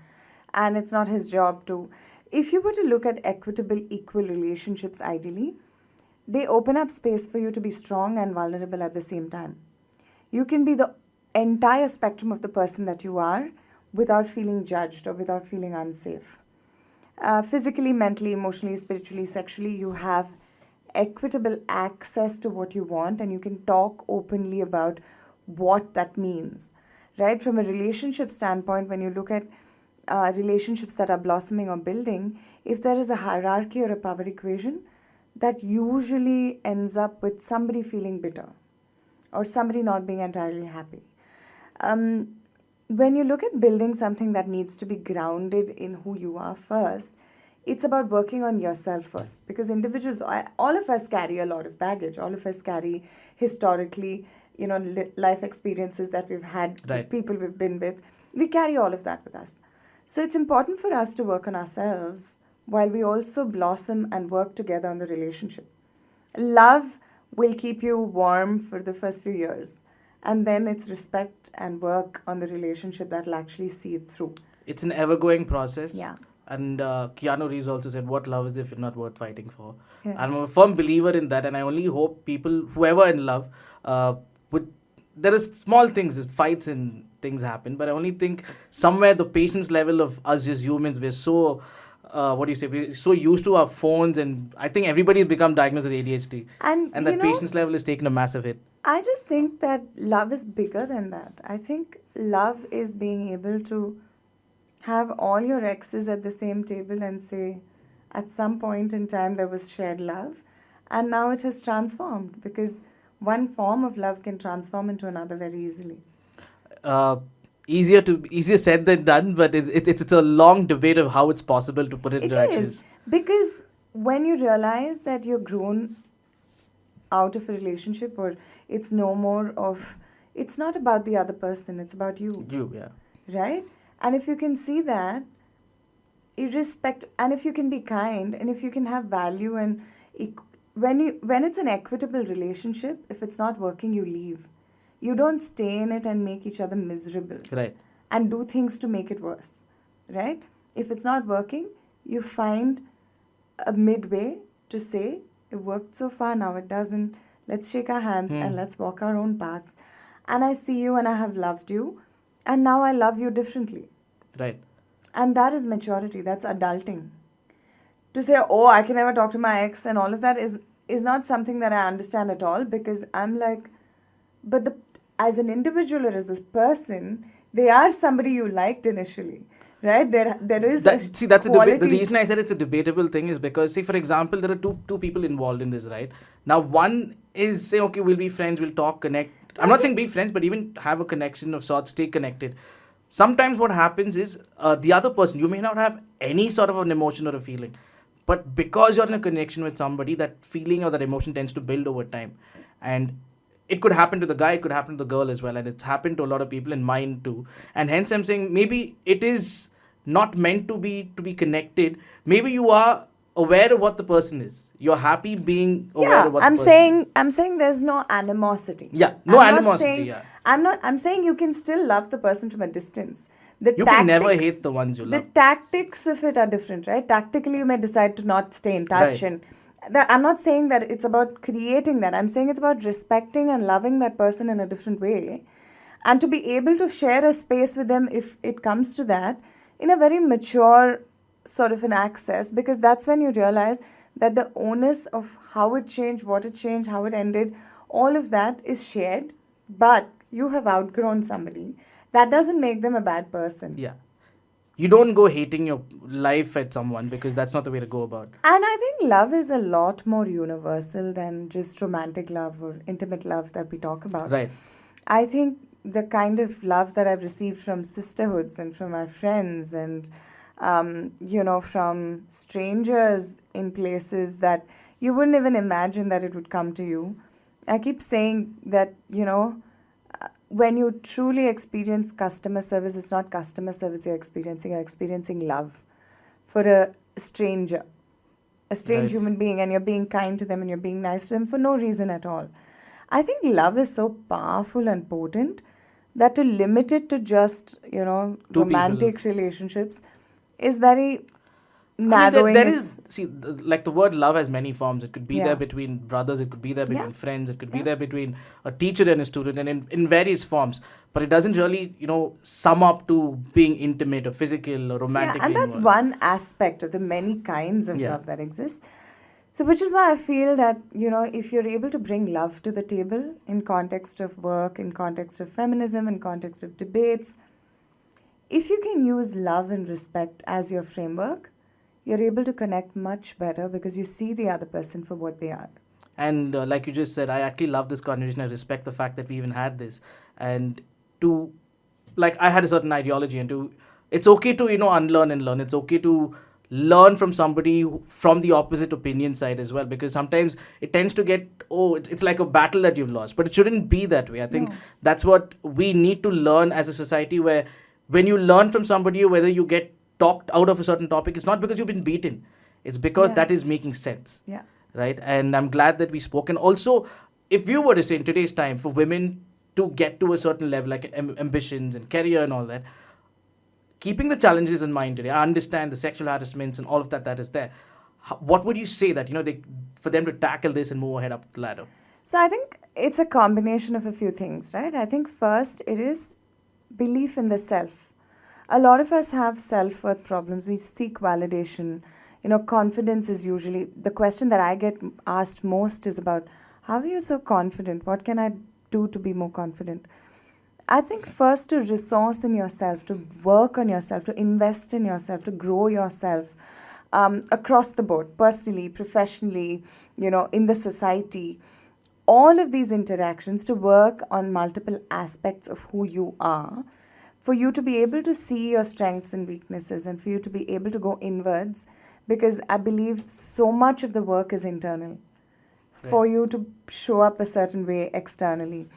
and it's not his job to. If you were to look at equitable, equal relationships, ideally, they open up space for you to be strong and vulnerable at the same time. You can be the entire spectrum of the person that you are without feeling judged or without feeling unsafe. Physically, mentally, emotionally, spiritually, sexually, you have equitable access to what you want, and you can talk openly about what that means. Right? From a relationship standpoint, when you look at relationships that are blossoming or building, if there is a hierarchy or a power equation, that usually ends up with somebody feeling bitter or somebody not being entirely happy. When you look at building something that needs to be grounded in who you are first, it's about working on yourself first, because individuals, all of us carry a lot of baggage. All of us carry historically, life experiences that we've had, Right. people we've been with. We carry all of that with us. So it's important for us to work on ourselves while we also blossom and work together on the relationship. Love will keep you warm for the first few years, and then it's respect and work on the relationship that will actually see it through. It's an ever-going process. Yeah. And Keanu Reeves also said, what love is if it's not worth fighting for? Yeah. I'm a firm believer in that, and I only hope people, whoever in love, would. There are small things, fights and things happen, but I only think somewhere the patience level of us as humans, we're so, we're so used to our phones, and I think everybody's become diagnosed with ADHD. And that patience level is taking a massive hit. I just think that love is bigger than that. I think love is being able to have all your exes at the same table and say, at some point in time there was shared love, and now it has transformed, because one form of love can transform into another very easily. Easier said than done, but it's a long debate of how it's possible to put it into It action. is, because when you realize that you're grown out of a relationship, or it's no more of, it's not about the other person, it's about you. Yeah. Right? And if you can see that, and if you can be kind, and if you can have value, and when it's an equitable relationship, if it's not working, you leave. You don't stay in it and make each other miserable. Right. And do things to make it worse. Right? If it's not working, you find a midway to say, it worked so far, now it doesn't. Let's shake our hands and let's walk our own paths. And I see you and I have loved you, and now I love you differently. Right. And that is maturity. That's adulting. To say, oh, I can never talk to my ex and all of that is not something that I understand at all, because I'm like, but as an individual or as a person, they are somebody you liked initially, right? There is That's a debate. The quality. reason I said it's a debatable thing is because, say, for example, there are two people involved in this, right? Now, one is say, okay, we'll be friends, we'll talk, connect. I'm not saying be friends, but even have a connection of sorts, stay connected. Sometimes what happens is the other person, you may not have any sort of an emotion or a feeling, but because you're in a connection with somebody, that feeling or that emotion tends to build over time. And it could happen to the guy, it could happen to the girl as well, and it's happened to a lot of people in mine too. And hence I'm saying maybe it is not meant to be connected. Maybe you are aware of what the person is, you're happy being aware Yeah, of what the person is. I'm saying there's no animosity. Yeah, no I'm not animosity. saying, Yeah, I'm saying you can still love the person from a distance. The you can never hate the ones you the love. tactics of it are different, right? Tactically, you may decide to not stay in touch, Right. and I'm not saying that it's about creating that. I'm saying it's about respecting and loving that person in a different way, and to be able to share a space with them if it comes to that in a very mature sort of an access, because that's when you realize that the onus of how it changed, what it changed, how it ended, all of that is shared, but you have outgrown somebody. That doesn't make them a bad person. Yeah, you don't go hating your life at someone, because that's not the way to go about. And I think love is a lot more universal than just romantic love or intimate love that we talk about. Right. I think the kind of love that I've received from sisterhoods and from my friends and, from strangers in places that you wouldn't even imagine that it would come to you. I keep saying that, when you truly experience customer service, it's not customer service you're experiencing love for a stranger, a strange Right. human being, and you're being kind to them and you're being nice to them for no reason at all. I think love is so powerful and potent that to limit it to just, Two people. romantic relationships is very I mean, narrowing. there is, see, like the word love has many forms. It could be Yeah. there between brothers, it could be there between Yeah. friends, it could be Yeah. there between a teacher and a student, and in various forms. But it doesn't really, sum up to being intimate or physical or Yeah, romantically and that's involved. one aspect of the many kinds of Yeah. love that exists. So, which is why I feel that, if you're able to bring love to the table in context of work, in context of feminism, in context of debates, if you can use love and respect as your framework, you're able to connect much better because you see the other person for what they are. And like you just said, I actually love this conversation. I respect the fact that we even had this. And to, like, I had a certain ideology, and it's okay to, unlearn and learn. It's okay to learn from somebody from the opposite opinion side as well, because sometimes it tends to get, it's like a battle that you've lost, but it shouldn't be that way. I think No. that's what we need to learn as a society, where when you learn from somebody, whether you get talked out of a certain topic, it's not because you've been beaten, it's because Yeah. that is making sense. Yeah. Right? And I'm glad that we spoke. And also, if you were to say in today's time, for women to get to a certain level, like ambitions and career and all that, keeping the challenges in mind today, I understand the sexual harassments and all of that is there. What would you say that, for them to tackle this and move ahead up the ladder? So I think it's a combination of a few things, right? I think first it is belief in the self. A lot of us have self-worth problems. We seek validation. Confidence is usually the question that I get asked most is about, how are you so confident? What can I do to be more confident? I think first to resource in yourself, to work on yourself, to invest in yourself, to grow yourself across the board, personally, professionally, in the society. All of these interactions to work on multiple aspects of who you are, for you to be able to see your strengths and weaknesses, and for you to be able to go inwards, because I believe so much of the work is internal for you to show up a certain way externally.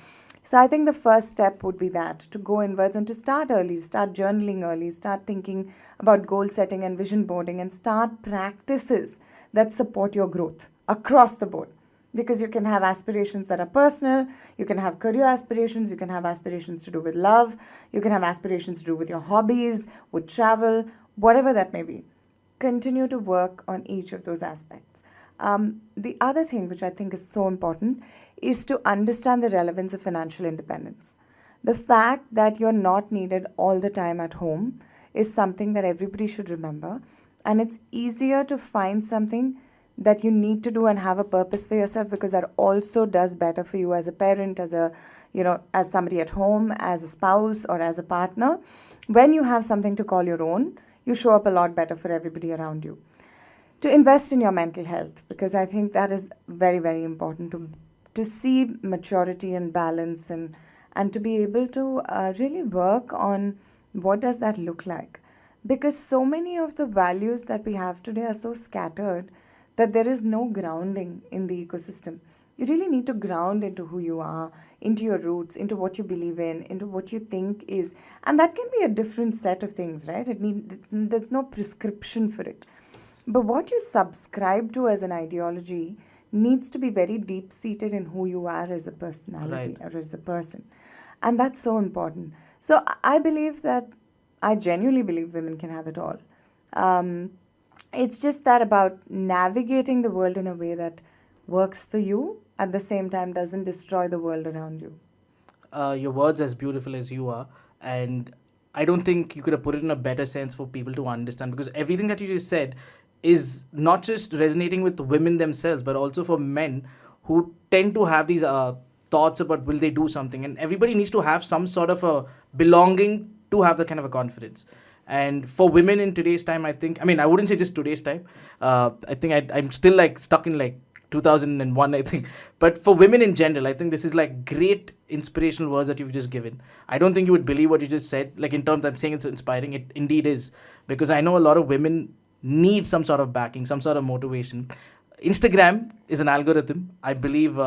So I think the first step would be that, to go inwards and to start early, start journaling early, start thinking about goal setting and vision boarding, and start practices that support your growth across the board. Because you can have aspirations that are personal, you can have career aspirations, you can have aspirations to do with love, you can have aspirations to do with your hobbies, with travel, whatever that may be. Continue to work on each of those aspects. The other thing which I think is so important is to understand the relevance of financial independence. The fact that you're not needed all the time at home is something that everybody should remember. And it's easier to find something that you need to do and have a purpose for yourself, because that also does better for you as a parent, as a, as somebody at home, as a spouse, or as a partner. When you have something to call your own, you show up a lot better for everybody around you. To invest in your mental health, because I think that is very, very important, to see maturity and balance, and to be able to really work on what does that look like. Because so many of the values that we have today are so scattered that there is no grounding in the ecosystem. You really need to ground into who you are, into your roots, into what you believe in, into what you think is. And that can be a different set of things, right? There's no prescription for it. But what you subscribe to as an ideology needs to be very deep-seated in who you are as a personality, Right. or as a person. And that's so important. So I genuinely believe women can have it all. It's just that about navigating the world in a way that works for you, at the same time doesn't destroy the world around you. Your words as beautiful as you are, and I don't think you could have put it in a better sense for people to understand, because everything that you just said is not just resonating with women themselves, but also for men who tend to have these thoughts about will they do something, and everybody needs to have some sort of a belonging to have that kind of a confidence. And for women in today's time, I wouldn't say just today's time. I think I'm still like stuck in like 2001, I think. But for women in general, I think this is like great inspirational words that you've just given. I don't think you would believe what you just said. Like in terms, I'm saying it's inspiring. It indeed is, because I know a lot of women need some sort of backing, some sort of motivation. Instagram is an algorithm. I believe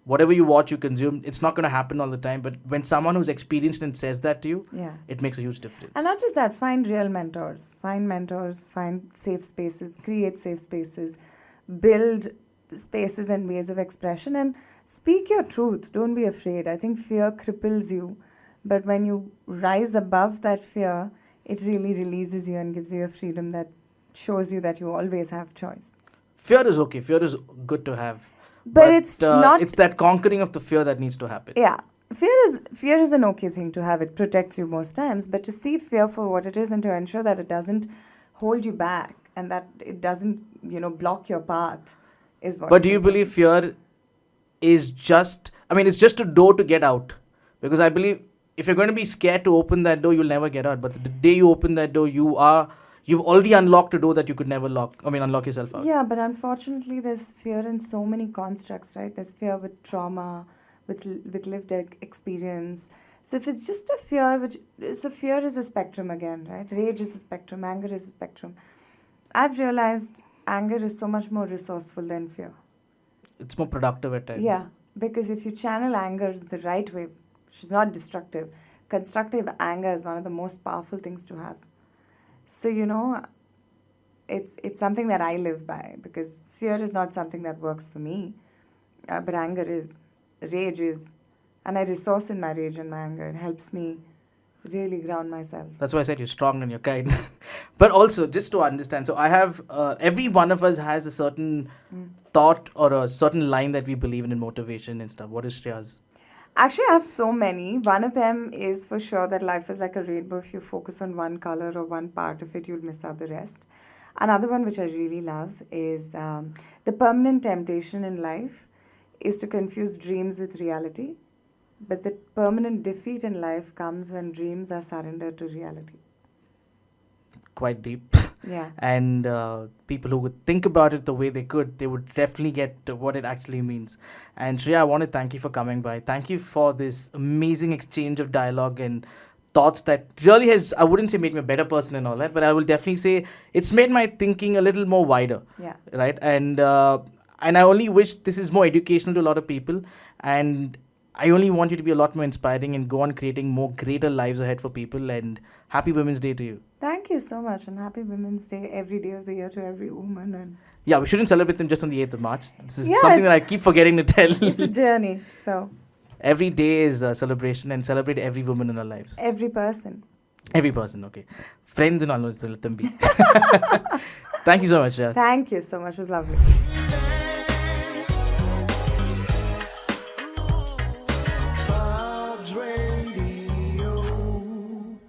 whatever you watch, you consume. It's not going to happen all the time. But when someone who's experienced and says that to you, it makes a huge difference. And not just that, find real mentors. Find safe spaces, create safe spaces, build spaces and ways of expression, and speak your truth. Don't be afraid. I think fear cripples you. But when you rise above that fear, it really releases you and gives you a freedom that shows you that you always have choice. Fear is okay. Fear is good to have. But it's not... It's that conquering of the fear that needs to happen. Yeah. Fear is an okay thing to have. It protects you most times. But to see fear for what it is, and to ensure that it doesn't hold you back, and that it doesn't, block your path, is what... But do you believe fear is just... it's just a door to get out? Because I believe if you're going to be scared to open that door, you'll never get out. But the day you open that door, you've already unlocked a door that you could never unlock yourself out. Yeah, but unfortunately, there's fear in so many constructs, right? There's fear with trauma, with lived experience. So if it's just a fear, so fear is a spectrum again, right? Rage is a spectrum, anger is a spectrum. I've realized anger is so much more resourceful than fear. It's more productive at times. Yeah, because if you channel anger the right way, which is not destructive, constructive anger is one of the most powerful things to have. So, it's something that I live by, because fear is not something that works for me, but anger is, rage is, and I resource in my rage and my anger. It helps me really ground myself. That's why I said you're strong and you're kind. But also, just to understand, so I have, every one of us has a certain thought or a certain line that we believe in motivation and stuff. What is Shreya's? Actually, I have so many. One of them is for sure that life is like a rainbow. If you focus on one color or one part of it, you'll miss out the rest. Another one which I really love is the permanent temptation in life is to confuse dreams with reality. But the permanent defeat in life comes when dreams are surrendered to reality. Quite deep. Yeah. And people who would think about it the way they could, they would definitely get what it actually means. And Shreya, I want to thank you for coming by. Thank you for this amazing exchange of dialogue and thoughts that really has, I wouldn't say made me a better person and all that, but I will definitely say it's made my thinking a little more wider. Yeah. Right? And I only wish this is more educational to a lot of people. And I only want you to be a lot more inspiring and go on creating more greater lives ahead for people. And happy Women's Day to you. Thank you so much, and happy Women's Day every day of the year to every woman. And yeah, we shouldn't celebrate them just on the 8th of March. This is something that I keep forgetting to tell. It's a journey, so. Every day is a celebration, and celebrate every woman in our lives. Every person. Every person, okay. Friends and all, so let them be. Thank you so much, Shreya. Thank you so much. It was lovely.